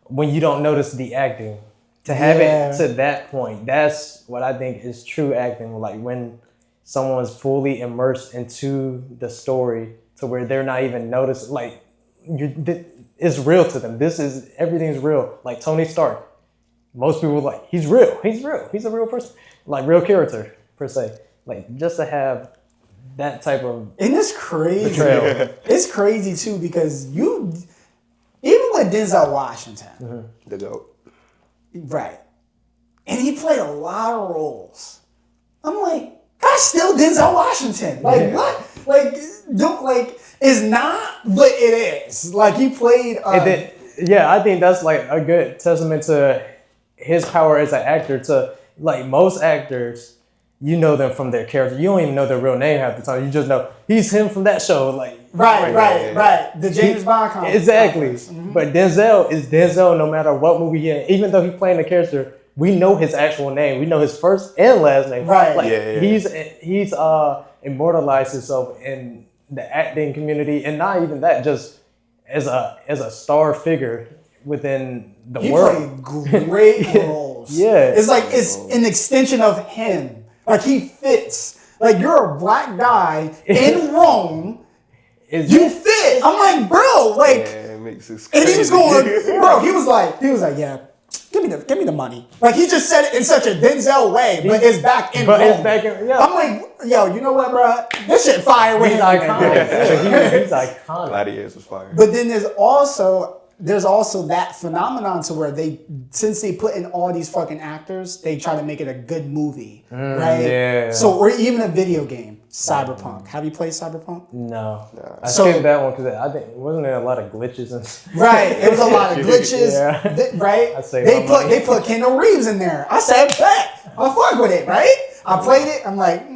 when you don't notice the acting, to have it to that point, that's what I think is true acting. Like when someone's fully immersed into the story to where they're not even noticing, like it's real to them. Everything's real. Like Tony Stark. Most people like, he's real. He's a real person. Like real character, per se. Like just to have that type of And it's crazy. betrayal. It's crazy too because even with Denzel Washington, The GOAT. right, and he played a lot of roles. I'm like, that's still Denzel Washington. Like what? Like it's not, but it is. Like he played. I think that's like a good testament to his power as an actor. To like most actors, you know them from their character. You don't even know their real name half the time. You just know he's him from that show. Like right. The James Bond comic. Exactly. Mm-hmm. But Denzel is Denzel no matter what movie he in. Even though he's playing the character, we know his actual name. We know his first and last name. Right. Like he's immortalized himself in the acting community, and not even that, just as a star figure within the world. He played great roles. Yeah. It's like it's an extension of him. Like he fits. Like you're a black guy in Rome. You fit. I'm like, bro, like, It makes it and he was crazy. going, bro. He was like, yeah. Give me the money. Like he just said it in such a Denzel way, but it's back in Rome. It's back in, yeah. I'm like, yo, you know what, bro? This shit fire with He's him. iconic. He's iconic. Gladiators was fire. But then there's also that phenomenon to where since they put in all these fucking actors, they try to make it a good movie, right? Yeah. So, or even a video game, Cyberpunk. Have you played Cyberpunk? No. I So- skipped that one because I think wasn't there a lot of glitches and Right. It was a lot of glitches, Yeah. right? I saved my money. They put Keanu Reeves in there. I said, bet. I'll fuck with it, right? I played it. I'm like,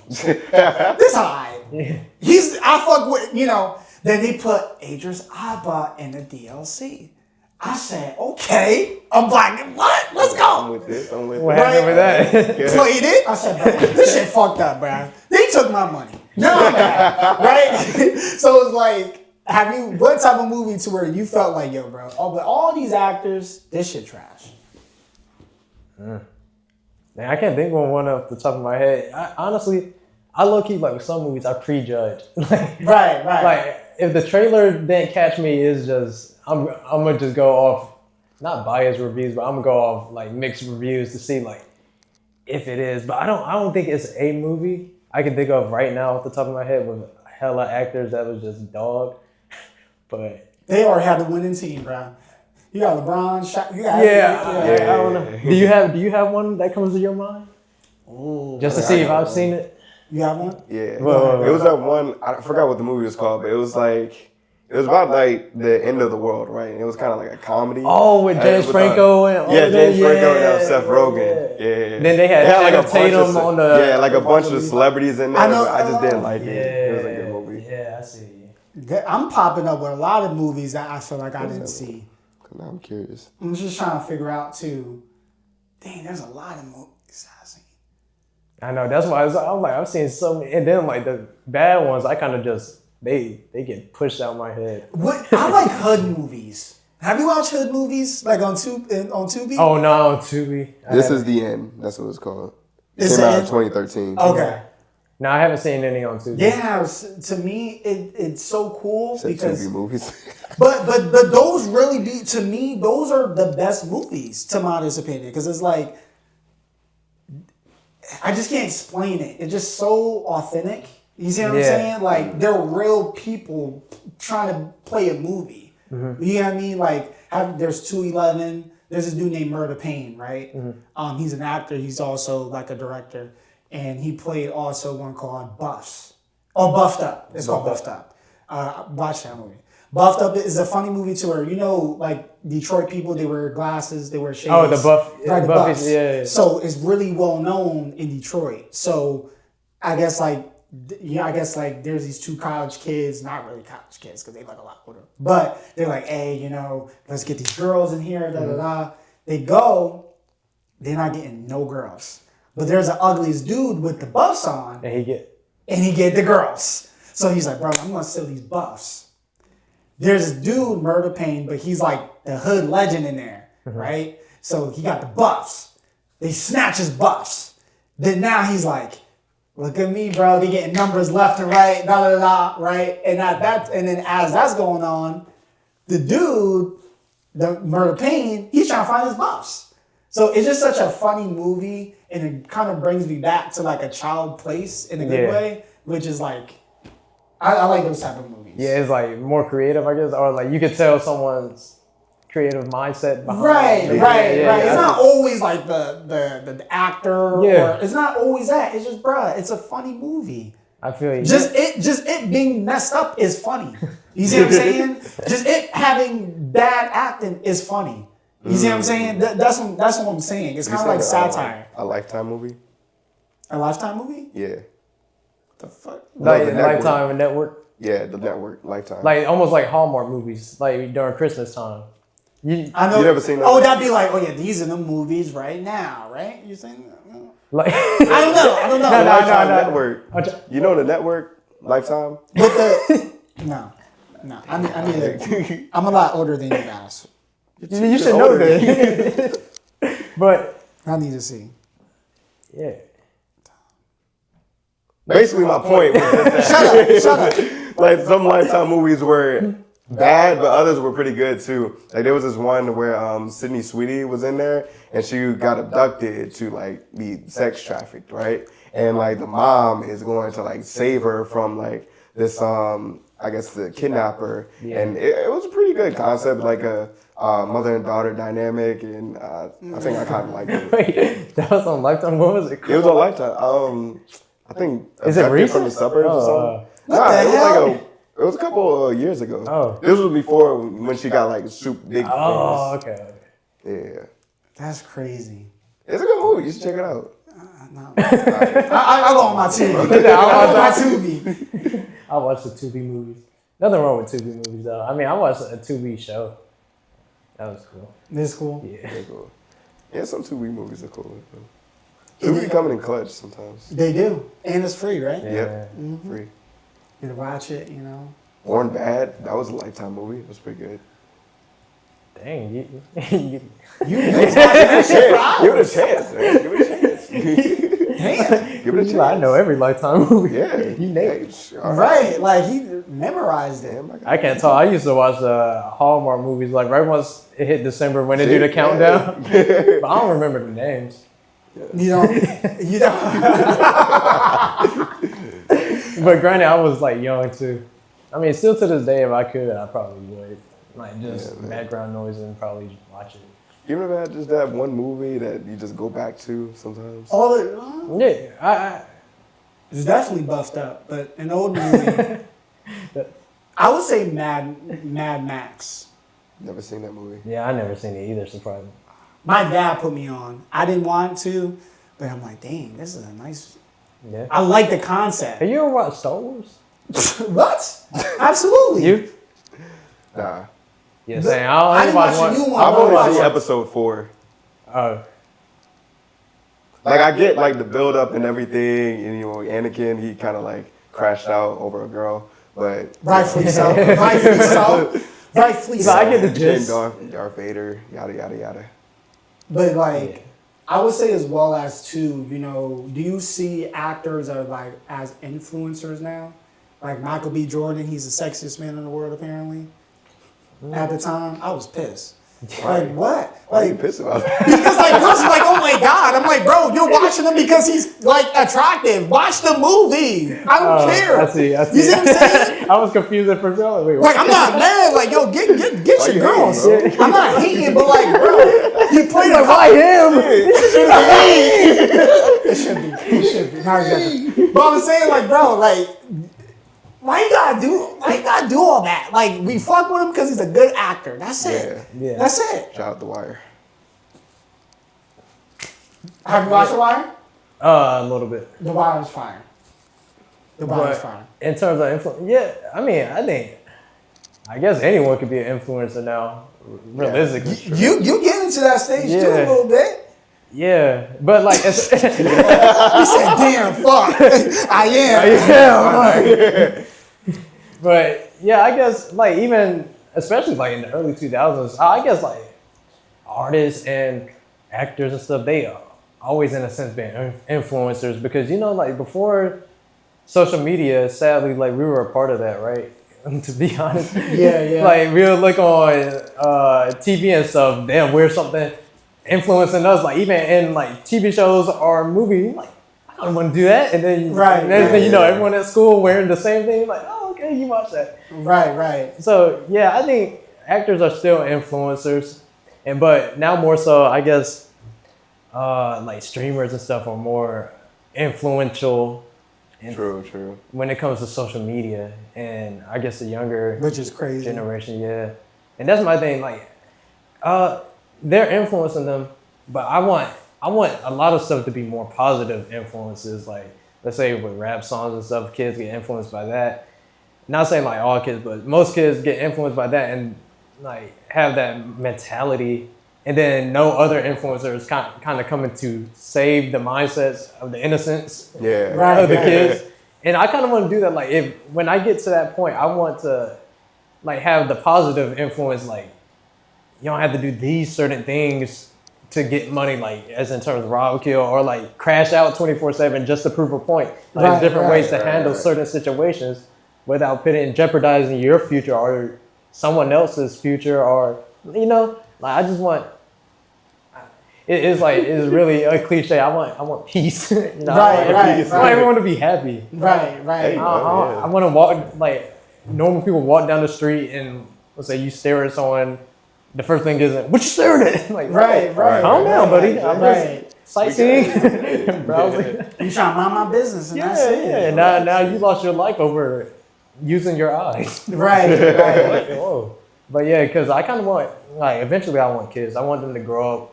this high. I fuck with, Then they put Idris Elba in the DLC. I said, okay. I'm like, what? Let's I'm go. with this. what happened with that? Played it. I said, bro, this shit fucked up, bro. They took my money. Now I'm mad, right? So it's like, what type of movie to where you felt like, yo, bro, but all these actors, this shit trash. Man, I can't think of one off the top of my head. Honestly, I low key like with some movies I prejudge. Right. Like if the trailer didn't catch me, it's just I'm gonna just go off not biased reviews, but I'm gonna go off like mixed reviews to see like if it is. But I don't think it's a movie I can think of right now off the top of my head with hella actors that was just dog. But They already had the winning team, bro. You got LeBron, you got I don't know. Do you have one that comes to your mind? Ooh. Just to see if I've seen it. You have one? Yeah. Whoa. It was that one, I forgot what the movie was called, but it was about like the end of the world, right? And it was kind of like a comedy. Oh, with James Franco and James Franco and Seth Rogen. Yeah. Then they had like Channing Tatum on the like a bunch of celebrities in there. I know. But I just didn't like it. Yeah, It was a good movie. Yeah, I see. I'm popping up with a lot of movies that I feel like I didn't see. Now I'm curious. I'm just trying to figure out too. Dang, there's a lot of movies I've seen. I know, that's why I'm like, I've seen so many, and then like the bad ones, I kind of just, they get pushed out my head. I like hood movies. Have you watched hood movies like on Tubi? Oh no, on Tubi. This is the end. That's what it's called. It It's came the out in end? 2013. Okay. No, I haven't seen any on Tubi. Yeah, to me, it's so cool because Tubi movies. but those really be to me, those are the best movies to my honest opinion because it's like I just can't explain it. It's just so authentic. You see what I'm saying? Like they're real people trying to play a movie. Mm-hmm. You know what I mean? Like there's 211. There's this dude named Murder Payne, right? Mm-hmm. He's an actor. He's also like a director. And he played also one called Buffs. Oh, Buffed Up. It's called Buffed Up. Watch that movie. Buffed Up is a funny movie too where, like Detroit people, they wear glasses, they wear shades. Oh, the Buff. Right, the Buffs. Yeah. So it's really well known in Detroit. So I guess there's these two college kids, not really college kids because they look a lot older. But they're like, hey, let's get these girls in here, da-da-da. They go, they're not getting no girls. But there's an ugliest dude with the buffs on. And he get the girls. So he's like, bro, I'm going to steal these buffs. There's this dude, Murder Payne, but he's like the hood legend in there, right? So he got the buffs. They snatch his buffs. Then now he's like, look at me, bro. They getting numbers left and right, da-da-da, right? And then as that's going on, the dude, the Murder Payne, he's trying to find his buffs. So it's just such a funny movie, and it kind of brings me back to like a child place in a good way, which is like, I like those type of movies. Yeah, it's like more creative, I guess, or like you could tell someone's creative mindset behind Right. Yeah, it's not always like the actor, or it's not always that. It's just, bruh, it's a funny movie. I feel you. Just it being messed up is funny. You see what I'm saying? Just it having bad acting is funny. You see what I'm saying? That's what I'm saying. It's kind of like satire. A Lifetime movie? A Lifetime movie? Yeah. What the fuck? Like Lifetime and Network? Yeah, the network, Lifetime. Like almost like Hallmark movies, like during Christmas time. I know. You never seen that? Oh, that'd be like, oh yeah, these are the movies right now, right? You saying that? Like I don't know. Lifetime Network. You know the network, Lifetime? But no. I need to. I'm a lot older than you guys. You should know that. But I need to see. Yeah. Basically, my point was just that. Shut up. Like some Lifetime movies were bad, but others were pretty good too. Like there was this one where Sydney Sweeney was in there, and she got abducted to like be sex trafficked, right? And like the mom is going to like save her from like this I guess the kidnapper, and it was a pretty good concept, like a mother and daughter dynamic, and I think I kind of liked it. Wait, that was on Lifetime. What was it called? It was on Lifetime. I think Is it recent? From the Suburbs or something? What the hell? It was a couple of years ago. Oh. This was before when she got like super big. Oh, okay. Yeah. That's crazy. It's a good movie. You should check it out. No. I go on my Tubi. I go on my Tubi. I watch the Tubi movies. Nothing wrong with Tubi movies though. I mean, I watched a Tubi show. That was cool. This cool. Yeah. They're cool. Yeah, some Tubi movies are cool. Tubi coming in clutch sometimes. They do, and it's free, right? Yep. Mm-hmm. Free. You can watch it, Born Bad. That was a Lifetime movie. It was pretty good. Dang, you Give it a chance, man. Give it a chance. Damn. Give it a chance. I know every Lifetime movie. Yeah. You named it. Right, like he memorized it. I can't tell. I used to watch Hallmark movies like right once it hit December when they do the countdown. But I don't remember the names. You don't. But granted, I was like young too. I mean, still to this day, if I could, I probably would. Like just background noise and probably watch it. You ever had just that one movie that you just go back to sometimes? Yeah, it's definitely buffed up, but an old movie. I would say Mad Max. Never seen that movie. Yeah, I never seen it either. Surprising. My dad put me on. I didn't want to, but I'm like, dang, this is a nice. Yeah. I like the concept. Have you ever watched Star Wars? What? Absolutely. You? Nah. Yeah, saying I only watch one. I've only seen episode 4. Oh. Like I get like the build up and everything, and Anakin he kind of like crashed out over a girl, but rightfully so. Rightfully so. I get the gist. Darth Vader, yada yada yada. But like, I would say as well as too, you know, do you see actors are like as influencers now? Like Michael B. Jordan, he's the sexiest man in the world apparently. At the time, I was pissed. Like what? Why are you Like pissed about that? because like girls are like, oh my god. I'm like, bro, you're watching him because he's like attractive. Watch the movie. I don't care. I see. You see what I'm saying? I was confused at first. Wait, Like I'm not mad. Like yo, get Why your you girls. hating, I'm not hating, but like, bro, you played like, why him? It should be. It should be. Now but I'm saying, like, bro, like, why you gotta do all that? Like, we fuck with him because he's a good actor. That's it. Yeah. That's it. Shout out The Wire. Have you watched The Wire? A little bit. The Wire's fire. The Wire's But fire. in terms of influence, yeah, I guess anyone could be an influencer now, realistically. You get into that stage too a Yeah. little bit. Yeah, but like, it's, He said, "Damn, fuck, I am." yeah, but yeah, I guess like even especially like in the early 2000s, I guess like artists and actors and stuff, they always in a sense been influencers because you know like before social media, sadly like we were a part of that, right? To be honest, Yeah. like we'll look on TV and stuff, they'll wear something influencing us, like even in like TV shows or movies, like I don't want to do that, and then Right, next thing you know, yeah. everyone at school wearing the same thing, like oh okay, you watch that. Right. So yeah, I think actors are still influencers, but now more so, I guess, like streamers and stuff are more influential. True. When it comes to social media, and I guess the younger Which is crazy. generation, yeah, and that's my thing. Like, they're influencing them, but I want a lot of stuff to be more positive influences. Like, let's say with rap songs and stuff, kids get influenced by that. Not saying like all kids, but most kids get influenced by that and like have that mentality. And then no other influencers kind of coming to save the mindsets of the innocence Yeah. Right. of the kids. And I kind of want to do that. Like when I get to that point, I want to like have the positive influence. Like you don't have to do these certain things to get money, like as in terms of rob, kill, or like crash out 24/7 just to prove a point. Like there's different ways to handle certain situations without jeopardizing your future or someone else's future, or you know, like I just want. It's really a cliche. I want peace. You know? Right. I want everyone to be happy. Right. I want to walk like normal people walk down the street and let's say you stare at someone. The first thing isn't what you staring at. Like Right. calm down, buddy. I'm Right. just sightseeing, browsing. You trying to mind my business, and that's it. Yeah. Now you lost your life over using your eyes. Right. Like, whoa. But yeah, because I kind of want like eventually I want kids. I want them to grow up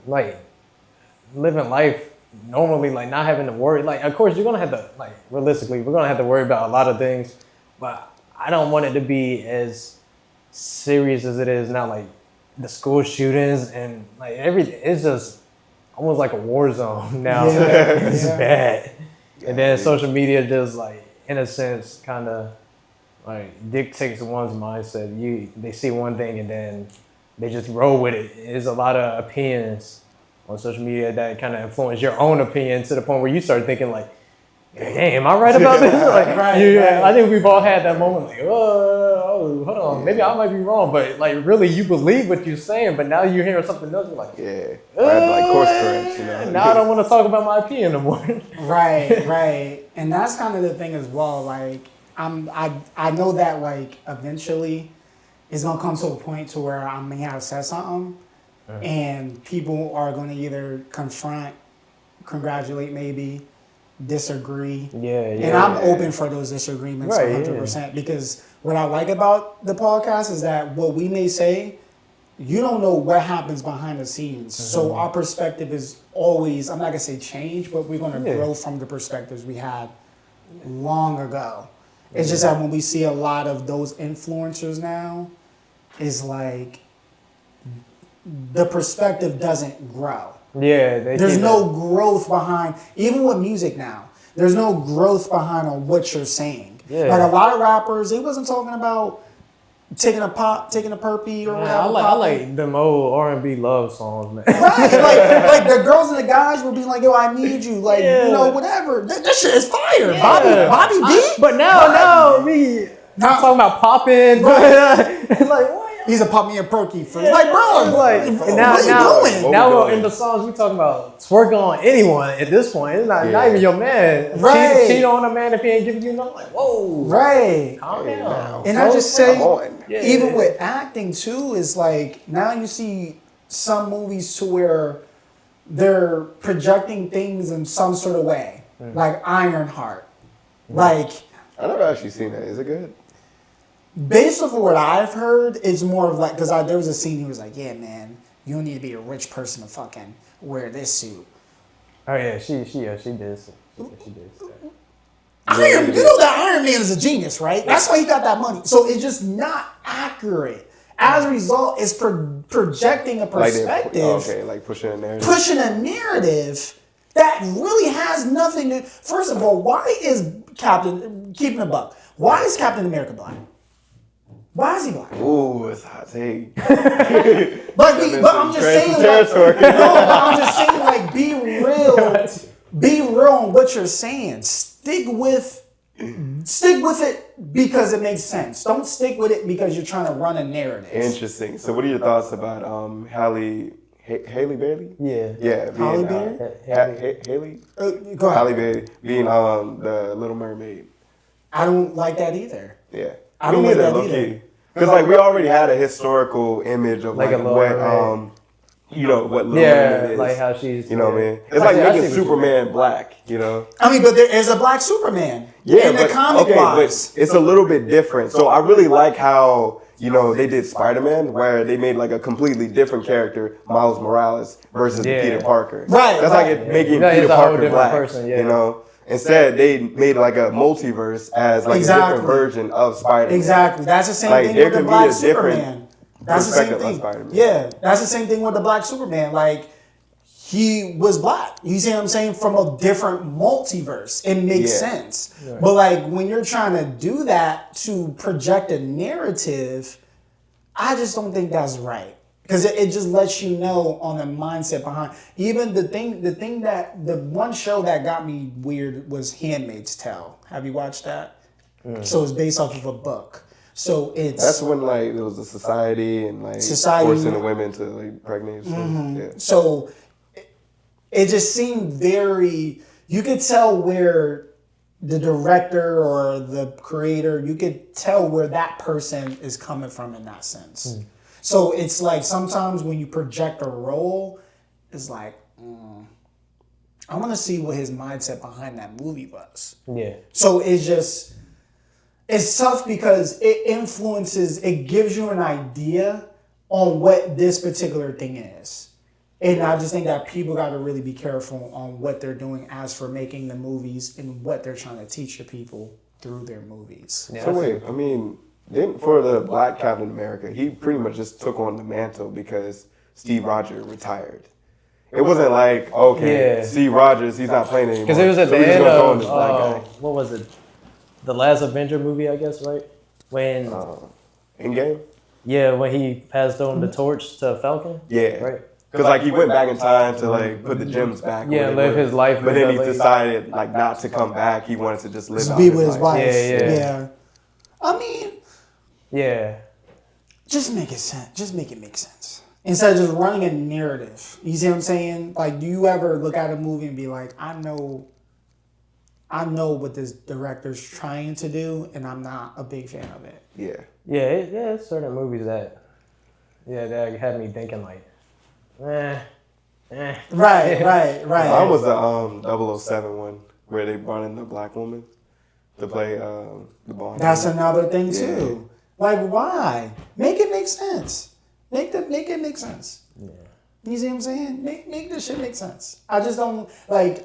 like living life normally, like not having to worry. Like of course you're gonna have to like realistically we're gonna have to worry about a lot of things, but I don't want it to be as serious as it is now. Like the school shootings and like everything, it's just almost like a war zone now. It's bad. And then social media just like in a sense kind of like dictates one's mindset. They see one thing and then they just roll with it. There's a lot of opinions on social media that kind of influence your own opinion to the point where you start thinking like, hey, am I right about this? Like, Right. I think we've all had that moment like, oh, hold on, maybe I might be wrong, but like really you believe what you're saying, but now you're hearing something else, you're like, Yeah. I had to like course correct, you know. now I don't want to talk about my opinion no more. Right. And that's kind of the thing as well. Like I know that like eventually it's gonna come to a point to where I may have said something and people are gonna either confront, congratulate maybe, disagree. And I'm open for those disagreements 100% because what I like about the podcast is that what we may say, you don't know what happens behind the scenes. So our perspective is always, I'm not gonna say change, but we're gonna grow from the perspectives we had long ago. It's just that when we see a lot of those influencers now, it's like the perspective doesn't grow. There's no growth behind, even with music now, there's no growth behind on what you're saying. Like a lot of rappers, they wasn't talking about taking a pop, taking a perpy or whatever. I like them old R&B love songs, man. Right, like the girls and the guys will be like, "Yo, I need you," like you know, whatever. That shit is fire. Yeah. Bobby D. But now me talking about popping, like what? He's a pop me and perky for like, bro. Like what are you doing? Now in the songs we talking about twerking on anyone at this point. It's not even your man. Right. Cheat on a man if he ain't giving you no. Like whoa. Right. Calm down. And I just say, Yeah. even with acting too, is like now you see some movies to where they're projecting things in some sort of way, like Ironheart. Like I never actually seen that. Is it good? based off of what I've heard, it's more of like because there was a scene he was like, "Yeah, man, you don't need to be a rich person to fucking wear this suit." Oh yeah, she did. She did. Iron, you know that Iron Man is a genius, right? That's why he got that money. So it's just not accurate. As a result, it's projecting a perspective. Like pushing a narrative. Pushing a narrative that really has nothing to. First of all, why is keeping a buck? Why is Captain America black? Why is he black? Ooh, it's a hot take. But I'm just saying, I'm just saying, like, be real on what you're saying. Stick with it because it makes sense. Don't stick with it because you're trying to run a narrative. Interesting. So, what are your thoughts about Halle Bailey? Yeah. Halle Bailey? Haley? Go ahead. Halle Bailey being the Little Mermaid. I don't like that either. Yeah. I don't like that either. Because like we already had a historical image of like what what Little Mermaid is. Like how she's what I mean? It's like making Superman black, I mean, but there is a black Superman in the comic wise. But it's a little bit different. So I really like how they did Spider-Man, where they made like a completely different character, Miles Morales, versus the Peter Parker. Right. That's like making Peter Parker black. Person, Instead, they made like a multiverse as like a different version of Spider-Man. Exactly. That's the same thing with the Black Superman. That's the same thing. Yeah, that's the same thing with the Black Superman. Like, he was black. You see what I'm saying? From a different multiverse. It makes sense. Right. But like when you're trying to do that to project a narrative, I just don't think that's right. Because it just lets you know on the mindset behind. Even the one show that got me weird was Handmaid's Tale. Have you watched that? So it's based off of a book. So that's when like there was a society and like forcing the women to like pregnate. So it just seemed very. You could tell where the director or the creator. You could tell where that person is coming from in that sense. So it's like sometimes when you project a role, it's like, I want to see what his mindset behind that movie was. Yeah. So it's tough because it gives you an idea on what this particular thing is. And I just think that people got to really be careful on what they're doing as for making the movies and what they're trying to teach the people through their movies. Yeah, so wait, I mean... Then for the Black Captain America, he pretty much just took on the mantle because Steve Rogers retired. It wasn't like, Steve Rogers, he's not playing anymore. Because it was at the end of, what was it? The last Avenger movie, I guess, right? When... Endgame? Yeah, when he passed on the torch to Falcon? Yeah. Right. Because like he went back in time to like put the gems back. Yeah, live his life. But then he decided like not to come back. He wanted to just live out be with his wife. Yeah. I mean... Yeah. Just make it sense. Just make it make sense. Instead of just running a narrative. You see what I'm saying? Like, do you ever look at a movie and be like, I know what this director's trying to do, and I'm not a big fan of it. Yeah. Yeah, it's certain movies that had me thinking like, Right. Mine was the 007 one where they brought in the black woman to play the Bond. That's another thing too. Like, why? Make it make sense. Make it make sense. Yeah. You see what I'm saying? Make this shit make sense. I just don't like.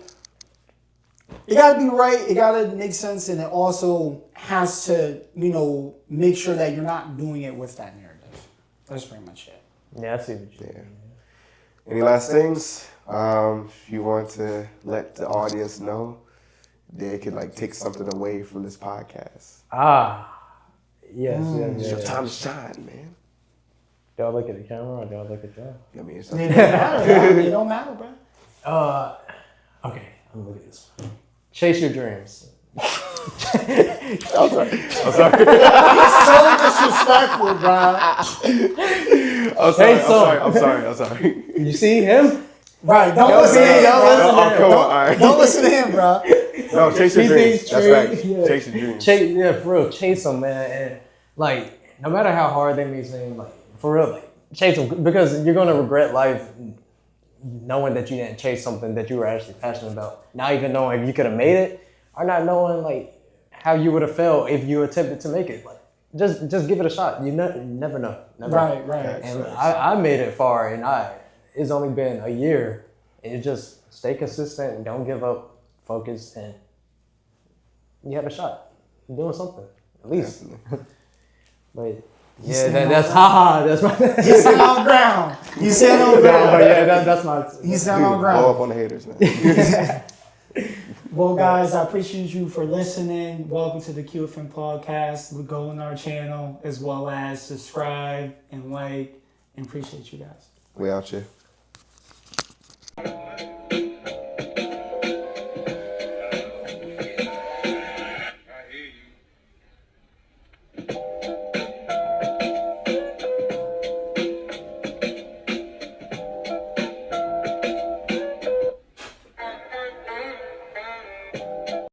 It gotta be right. It gotta make sense, and it also has to, make sure that you're not doing it with that narrative. That's pretty much it. Yeah, I see what you mean. Any last things? If you want to let the audience know, they could like take something away from this podcast. Yes, It's your yes. time to shine, man. Do I look at the camera or do I look at Joe? I mean, it's It don't matter, bro. It don't matter, bro. Okay, I'm gonna look at this. Chase your dreams. I'm sorry. So disrespectful, bro. I'm sorry. You see him? Right, don't listen to him, don't bro. listen to him. Come on, all right. Don't listen to him, bro. No, chase your He dreams. thinks That's true. right. Yeah. Chase your dreams. Yeah, for real, chase them, man. And like, no matter how hard they may seem, like for real, like chase them because you're gonna regret life knowing that you didn't chase something that you were actually passionate about. Not even knowing if you could have made it, or not knowing like how you would have felt if you attempted to make it. Like, just give it a shot. You never know. Never. Right. And I made it far, and it's only been a year. And you just stay consistent and don't give up, focus, and you have a shot. You're doing something, at least. But yeah, that's that's my. You stand on ground. You stand on But ground. yeah, that's my. You stand on Blow ground. up on the haters, man. Well, guys, I appreciate you for listening. Welcome to the QFM Podcast. Go on our channel as well as subscribe and like. And appreciate you guys. We out here.